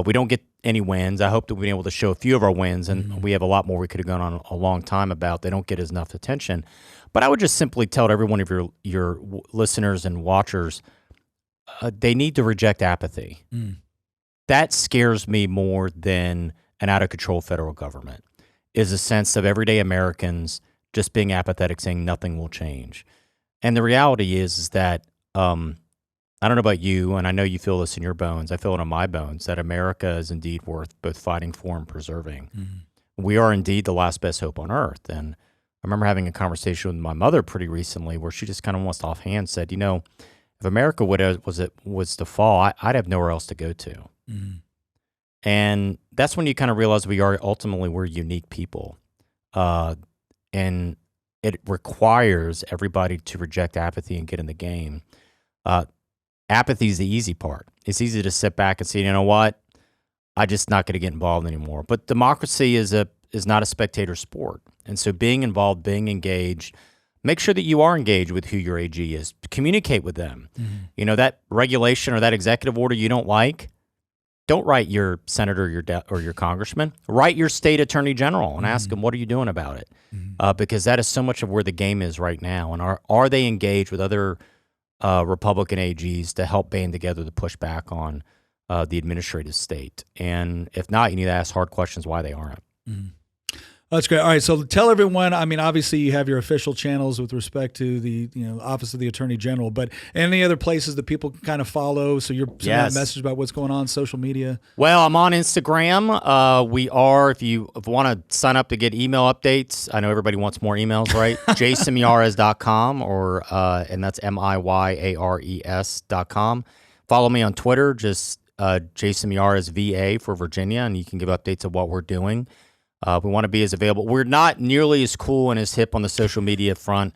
We don't get any wins. I hope that we've been able to show a few of our wins, and we have a lot more we could have gone on a long time about. They don't get enough attention. But I would just simply tell every one of your listeners and watchers, they need to reject apathy. That scares me more than an out-of-control federal government, is a sense of everyday Americans just being apathetic, saying nothing will change. And the reality is that, I don't know about you, and I know you feel this in your bones, I feel it in my bones, that America is indeed worth both fighting for and preserving. We are indeed the last best hope on earth. And I remember having a conversation with my mother pretty recently where she just kind of almost offhand said, if America was to fall, I'd have nowhere else to go to. And that's when you kind of realize we're unique people. And it requires everybody to reject apathy and get in the game. Apathy is the easy part. It's easy to sit back and say, you know what, I'm just not going to get involved anymore. But democracy is not a spectator sport. And so being involved, being engaged, make sure that you are engaged with who your AG is. Communicate with them. That regulation or that executive order you don't like, don't write your senator or your congressman. Write your state attorney general and ask them, what are you doing about it? Because that is so much of where the game is right now. And are they engaged with other Republican AGs to help band together to push back on the administrative state? And if not, you need to ask hard questions why they aren't. That's great. All right, so tell everyone, obviously you have your official channels with respect to the Office of the Attorney General, but any other places that people can kind of follow, so you're sending out a message about what's going on, social media? Well, I'm on Instagram. We are, if you want to sign up to get email updates, I know everybody wants more emails, right? JasonMiyares.com and that's MIYARES.com. Follow me on Twitter, just Jason Miyares VA for Virginia, and you can give updates of what we're doing. We want to be as available. We're not nearly as cool and as hip on the social media front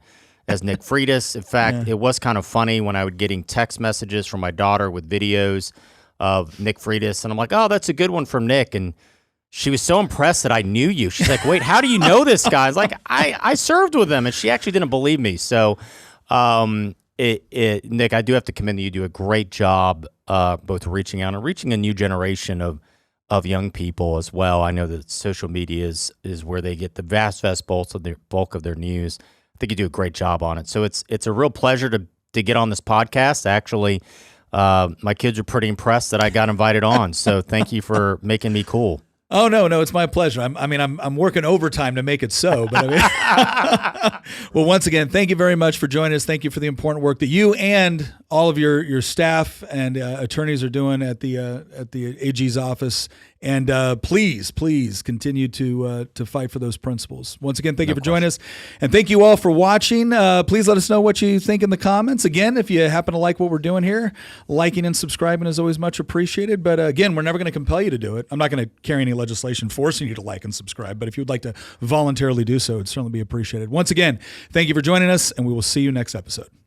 as Nick Freitas. In fact, it was kind of funny when I would getting text messages from my daughter with videos of Nick Freitas, and I'm like, oh, that's a good one from Nick. And she was so impressed that I knew you. She's like, wait, how do you know this guy? I was like, I served with him, and she actually didn't believe me. So, Nick, I do have to commend you. You do a great job both reaching out and reaching a new generation of of young people as well. I know that social media is where they get the vast bulk of their news. I think you do a great job on it. So it's a real pleasure to get on this podcast. Actually, my kids are pretty impressed that I got invited on. So thank you for making me cool. Oh, no, it's my pleasure. I'm working overtime to make it so. But well, once again, thank you very much for joining us. Thank you for the important work that you and all of your staff and attorneys are doing at the AG's office. And please continue to fight for those principles. Once again, thank you for joining us. And thank you all for watching. Please let us know what you think in the comments. Again, if you happen to like what we're doing here, liking and subscribing is always much appreciated. But again, we're never going to compel you to do it. I'm not going to carry any legislation forcing you to like and subscribe. But if you would like to voluntarily do so, it'd certainly be appreciated. Once again, thank you for joining us, and we will see you next episode.